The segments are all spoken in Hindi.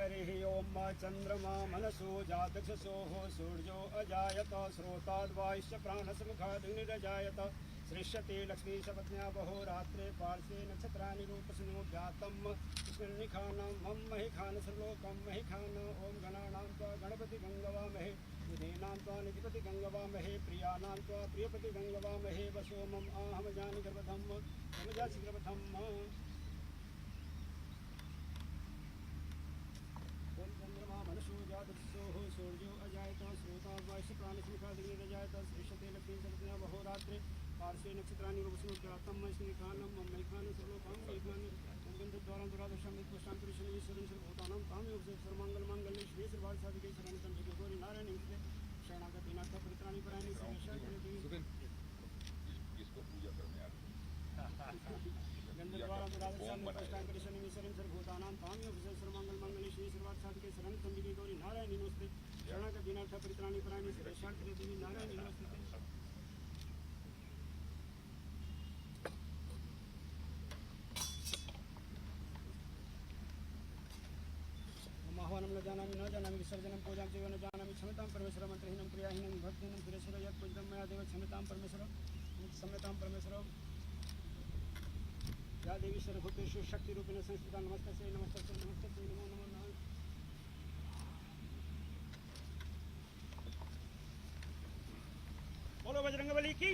हरिः ओम चंद्रमा मनसो जातक्षसोः सूर्यो अजायत स्रोताद्वायुश्च प्राणसमुखादग्निरजायत सृष्यते लक्ष्मी सपत्न्या बहो रात्रे पार्श्वे नक्षत्राणि रूपसनो जातं कृष्णनिखानं मम महिखान सर्वलोकं महिखान ओम गणानां त्वा गणपति गंगवामहे निधीनां त्वा निधिपति गंगवामहे प्रियानां त्वा प्रियपति गंगवामहे वसो मम आहम जानि गर्भधम् समजासि गर्भधम् सूर्यो अजायत स्रोताद्वायुश्च प्राणसमुखादग्निरजायत सृष्यते लक्ष्मी सपत्न्या बहो रात्रे पार्श्वे नक्षत्राणि रूपसनो जातं महिखानं मम महिखान सर्वलोकं महिखान गन्धद्वारां दुरादशां नित्पुष्टां पुरुषनिश्वरं सर्वभूतानां तामेव सर्वमङ्गलमाङ्गल्ये शिवे सर्वार्थसाधिके शरणं त्र्यम्बके गौरी नारायणी शरणागति नाथ परित्राणि परायणे गन्धद्वारां दुरादशां नित्पुष्टां पुरुषनिश्वरं सर्वभूतानां तामेव सर्वमङ्गलमाङ्गल्ये शिवे सर्वार्थसाधिके शरणं त्र्यम्बके गौरी नारायणी नमस्ते शरणागति नाथ परित्राणि परायणे देवी नारायणी नमस्ते आह्वानं न जानामि विसर्जनं पूजां चैव न जानामि क्षम्यतां परमेश्वर मन्त्रहीनं प्रियाहीनं भक्तिहीनं सुरेश्वर यत् पूजितं मया देव क्षम्यतां परमेश्वर या देवी सर्वभूतेषु शक्तिरूपेण संस्थिता नमस्तस्यै नमस्तस्यै नमस्तस्यै नमो नमो नमः बोलो बजरंगबली की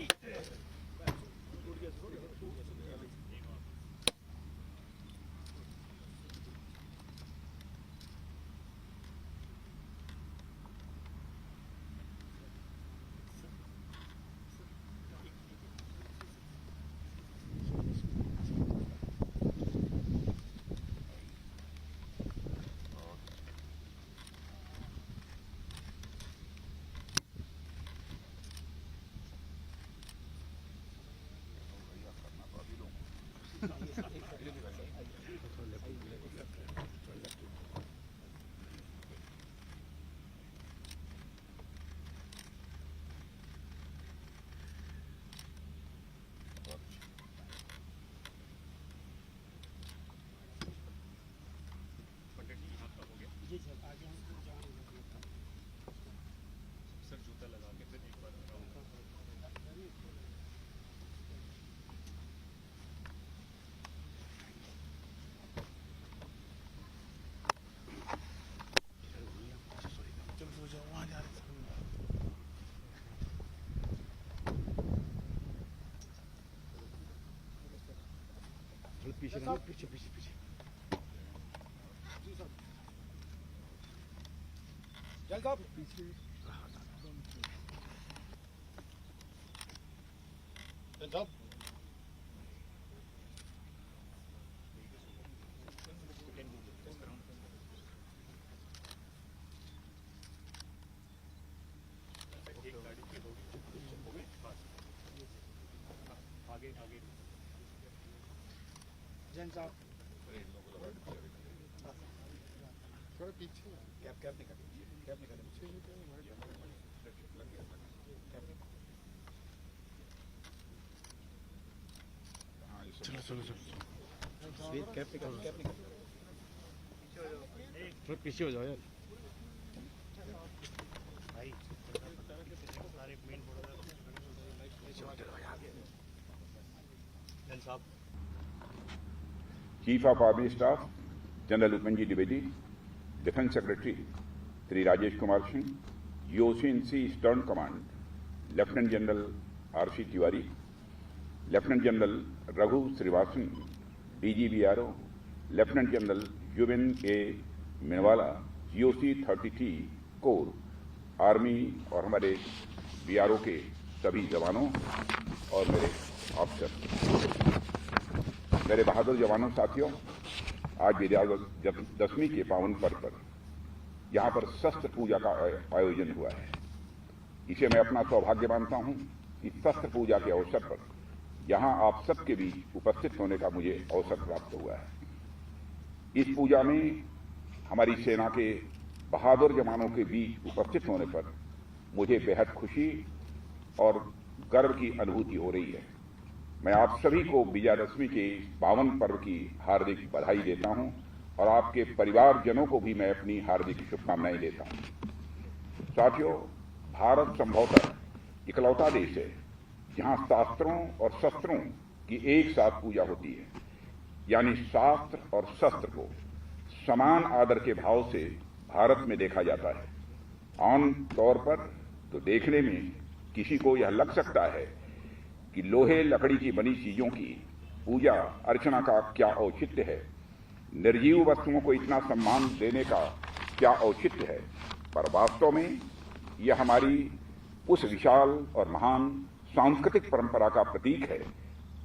जी सर आगे हमको सर जूता लगा के फिर एक बार पीछे पीछे पीछे पीछे जी सर चल साहब पीछे चल साहब आगे आगे जैन साहब थोड़ा पीछे कैप निकाल चलो कैप निकाल थोड़ा पीछे हो जाओ यार भाई सारे मेन साहब Chief of Army Staff, General Upenji Dwivedi, Defence Secretary, Sri Rajesh Kumar Singh, UOC Eastern Command, Lieutenant General R.C. Tiwari, Lieutenant General Raghu Srivasan, DGBRO, Lieutenant General Yuven A. Minwala, GOC 30T Corps, army और हमारे BRO के सभी जवानों और मेरे ऑफिसर, मेरे बहादुर जवानों साथियों, आज विजयादशमी के पावन पर्व पर यहाँ पर शस्त्र पूजा का आयोजन हुआ है। इसे मैं अपना सौभाग्य मानता हूँ कि शस्त्र पूजा के अवसर पर यहाँ आप सबके बीच उपस्थित होने का मुझे अवसर प्राप्त हुआ है। इस पूजा में हमारी सेना के बहादुर जवानों के बीच उपस्थित होने पर मुझे बेहद खुशी और गर्व की अनुभूति हो रही है। मैं आप सभी को विजयादशमी के इस पावन पर्व की हार्दिक बधाई देता हूं और आपके परिवारजनों को भी मैं अपनी हार्दिक शुभकामनाएं देता हूं। साथियों, भारत संभवतः इकलौता देश है जहां शास्त्रों और शस्त्रों की एक साथ पूजा होती है, यानी शास्त्र और शस्त्र को समान आदर के भाव से भारत में देखा जाता है। आम तौर पर तो देखने में किसी को यह लग सकता है कि लोहे लकड़ी की बनी चीजों की पूजा अर्चना का क्या औचित्य है, निर्जीव वस्तुओं को इतना सम्मान देने का क्या औचित्य है, पर वास्तव में यह हमारी उस विशाल और महान सांस्कृतिक परंपरा का प्रतीक है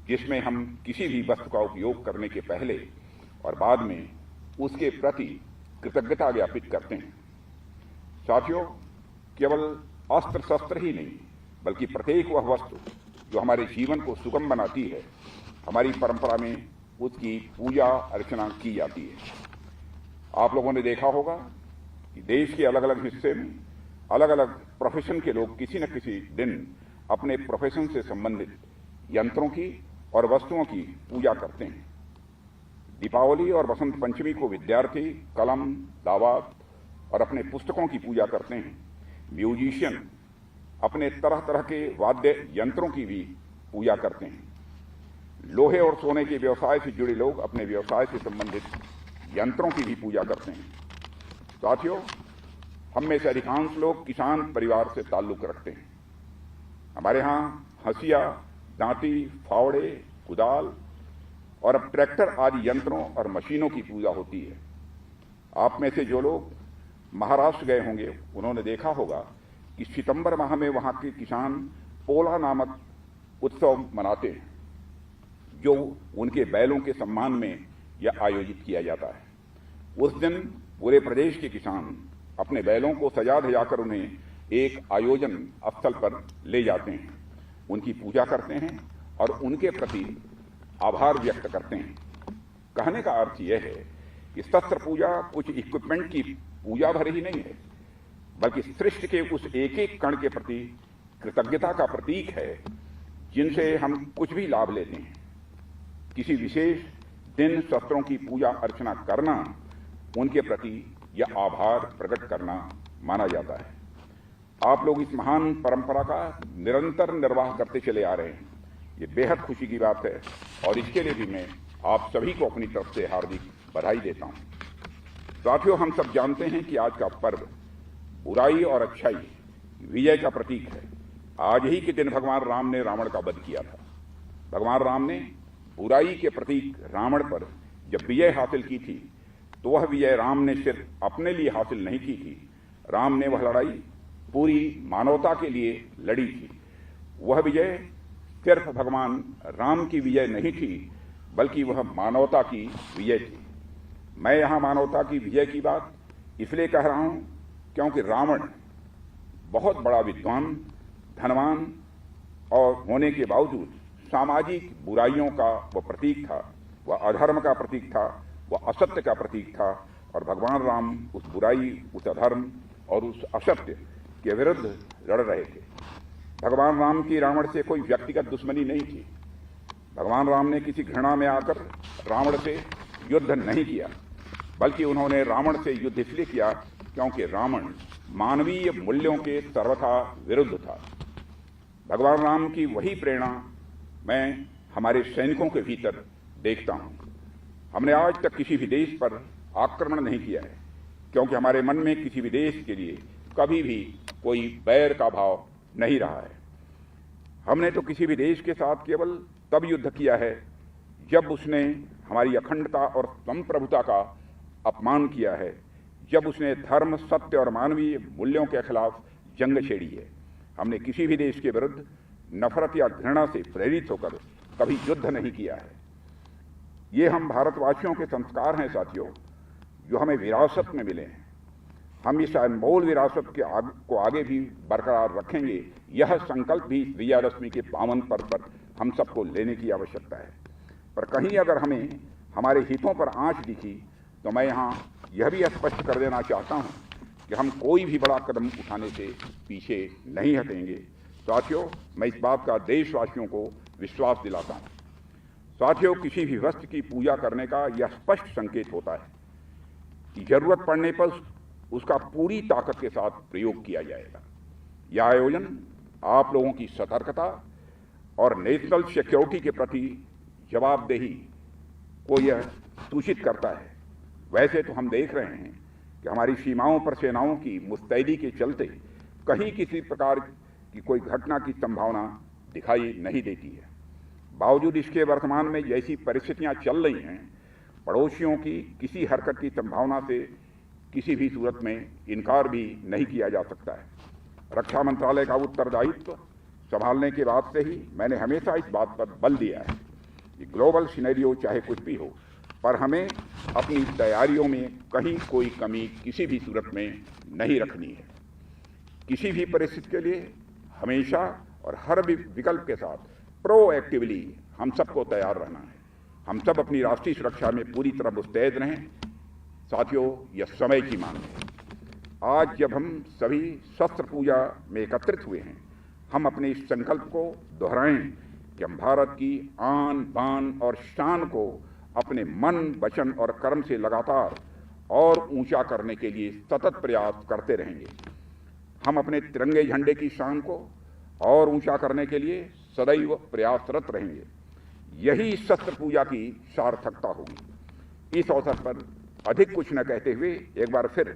जिसमें हम किसी भी वस्तु का उपयोग करने के पहले और बाद में उसके प्रति कृतज्ञता ज्ञापित करते हैं। साथियों, केवल अस्त्र शस्त्र ही नहीं बल्कि प्रत्येक वह वस्तु जो हमारे जीवन को सुगम बनाती है, हमारी परंपरा में उसकी पूजा अर्चना की जाती है। आप लोगों ने देखा होगा कि देश के अलग अलग हिस्से में अलग अलग प्रोफेशन के लोग किसी न किसी दिन अपने प्रोफेशन से संबंधित यंत्रों की और वस्तुओं की पूजा करते हैं। दीपावली और बसंत पंचमी को विद्यार्थी कलम, दावात और अपने पुस्तकों की पूजा करते हैं। म्यूजिशियन अपने तरह तरह के वाद्य यंत्रों की भी पूजा करते हैं। लोहे और सोने के व्यवसाय से जुड़े लोग अपने व्यवसाय से संबंधित यंत्रों की भी पूजा करते हैं। साथियों, हम में से अधिकांश लोग किसान परिवार से ताल्लुक रखते हैं। हमारे यहाँ हंसिया, दांती, फावड़े, कुदाल और अब ट्रैक्टर आदि यंत्रों और मशीनों की पूजा होती है। आप में से जो लोग महाराष्ट्र गए होंगे उन्होंने देखा होगा कि सितंबर माह में वहां के किसान पोला नामक उत्सव मनाते हैं, जो उनके बैलों के सम्मान में यह आयोजित किया जाता है। उस दिन पूरे प्रदेश के किसान अपने बैलों को सजा धजाकर उन्हें एक आयोजन स्थल पर ले जाते हैं, उनकी पूजा करते हैं और उनके प्रति आभार व्यक्त करते हैं। कहने का अर्थ यह है कि शस्त्र पूजा कुछ इक्विपमेंट की पूजा भर ही नहीं है, बल्कि सृष्टि के उस एक एक कण के प्रति कृतज्ञता का प्रतीक है जिनसे हम कुछ भी लाभ लेते हैं। किसी विशेष दिन शस्त्रों की पूजा अर्चना करना उनके प्रति यह आभार प्रकट करना माना जाता है। आप लोग इस महान परंपरा का निरंतर निर्वाह करते चले आ रहे हैं, ये बेहद खुशी की बात है और इसके लिए भी मैं आप सभी को अपनी तरफ से हार्दिक बधाई देता हूं। साथियों, हम सब जानते हैं कि आज का पर्व बुराई और अच्छाई विजय का प्रतीक है। आज ही के दिन भगवान राम ने रावण का वध किया था। भगवान राम ने बुराई के प्रतीक रावण पर जब विजय हासिल की थी तो वह विजय राम ने सिर्फ अपने लिए हासिल नहीं की थी, राम ने वह लड़ाई पूरी मानवता के लिए लड़ी थी। वह विजय सिर्फ भगवान राम की विजय नहीं थी बल्कि वह मानवता की विजय थी। मैं यहां मानवता की विजय की बात इसलिए कह रहा हूं क्योंकि रावण बहुत बड़ा विद्वान, धनवान और होने के बावजूद सामाजिक बुराइयों का वह प्रतीक था, वह अधर्म का प्रतीक था, वह असत्य का प्रतीक था और भगवान राम उस बुराई, उस अधर्म और उस असत्य के विरुद्ध लड़ रहे थे। भगवान राम की रावण से कोई व्यक्तिगत दुश्मनी नहीं थी। भगवान राम ने किसी घृणा में आकर रावण से युद्ध नहीं किया, बल्कि उन्होंने रावण से युद्ध इसलिए किया क्योंकि रावण मानवीय मूल्यों के सर्वथा विरुद्ध था। भगवान राम की वही प्रेरणा मैं हमारे सैनिकों के भीतर देखता हूं। हमने आज तक किसी भी देश पर आक्रमण नहीं किया है क्योंकि हमारे मन में किसी भी देश के लिए कभी भी कोई बैर का भाव नहीं रहा है। हमने तो किसी भी देश के साथ केवल तब युद्ध किया है जब उसने हमारी अखंडता और संप्रभुता का अपमान किया है, जब उसने धर्म, सत्य और मानवीय मूल्यों के खिलाफ जंग छेड़ी है। हमने किसी भी देश के विरुद्ध नफरत या घृणा से प्रेरित होकर कभी युद्ध नहीं किया है। ये हम भारतवासियों के संस्कार हैं साथियों, जो हमें विरासत में मिले हैं। हम इस अनमोल विरासत को आगे भी बरकरार रखेंगे। यह संकल्प भी विजयादशमी के पावन पर्व पर हम सबको लेने की आवश्यकता है। पर कहीं अगर हमें हमारे हितों पर आंच दिखी तो मैं यहाँ यह भी स्पष्ट कर देना चाहता हूँ कि हम कोई भी बड़ा कदम उठाने से पीछे नहीं हटेंगे। साथियों, मैं इस बात का देशवासियों को विश्वास दिलाता हूँ। साथियों, किसी भी वस्तु की पूजा करने का यह स्पष्ट संकेत होता है कि जरूरत पड़ने पर उसका पूरी ताकत के साथ प्रयोग किया जाएगा। यह आयोजन आप लोगों की सतर्कता और नेशनल सिक्योरिटी के प्रति जवाबदेही को यह सूचित करता है। वैसे तो हम देख रहे हैं कि हमारी सीमाओं पर सेनाओं की मुस्तैदी के चलते कहीं किसी प्रकार की कोई घटना की संभावना दिखाई नहीं देती है। बावजूद इसके वर्तमान में जैसी परिस्थितियां चल रही हैं, पड़ोसियों की किसी हरकत की संभावना से किसी भी सूरत में इनकार भी नहीं किया जा सकता है। रक्षा मंत्रालय का उत्तरदायित्व संभालने के बाद से ही मैंने हमेशा इस बात पर बल दिया है कि ग्लोबल सिनेरियो चाहे कुछ भी हो, पर हमें अपनी तैयारियों में कहीं कोई कमी किसी भी सूरत में नहीं रखनी है। किसी भी परिस्थिति के लिए हमेशा और हर विकल्प के साथ प्रोएक्टिवली हम सबको तैयार रहना है। हम सब अपनी राष्ट्रीय सुरक्षा में पूरी तरह मुस्तैद रहें। साथियों, यह समय की मांग है। आज जब हम सभी शस्त्र पूजा में एकत्रित हुए हैं, हम अपने इस संकल्प को दोहराएं कि हम भारत की आन बान और शान को अपने मन, वचन और कर्म से लगातार और ऊंचा करने के लिए सतत प्रयास करते रहेंगे। हम अपने तिरंगे झंडे की शान को और ऊंचा करने के लिए सदैव प्रयासरत रहेंगे। यही शस्त्र पूजा की सार्थकता होगी। इस अवसर पर अधिक कुछ न कहते हुए एक बार फिर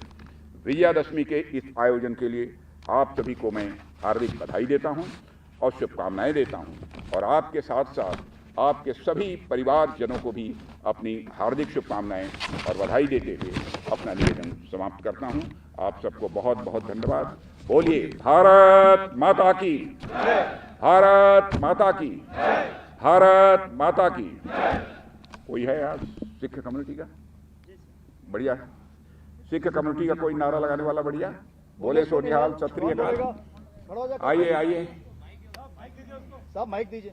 विजयादशमी के इस आयोजन के लिए आप सभी को मैं हार्दिक बधाई देता हूं और शुभकामनाएं देता हूं, और आपके साथ साथ आपके सभी परिवारजनों को भी अपनी हार्दिक शुभकामनाएं और बधाई देते हुए अपना निवेदन समाप्त करता हूं। आप सबको बहुत बहुत धन्यवाद। बोलिए भारत माता की, भारत माता की, भारत माता की। कोई है आज सिख कम्युनिटी का? बढ़िया। सिख कम्युनिटी का कोई नारा लगाने वाला? बढ़िया। बोले सोनिहाल क्षत्रिय का। आइए आइए साहब, माइक दीजिए।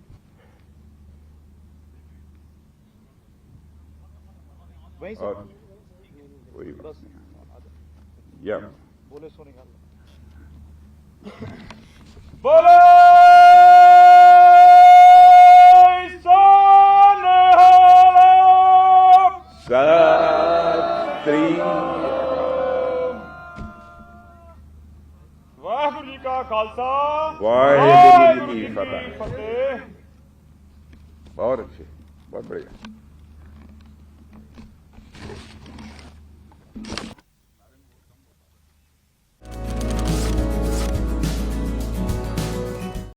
वहीं से कोई बस या बोले सोनिहाल। बोले वाहिगुरू जी का खालसा, वाहिगुरू जी की फतेह। फतेह। बहुत अच्छे, बहुत बढ़िया।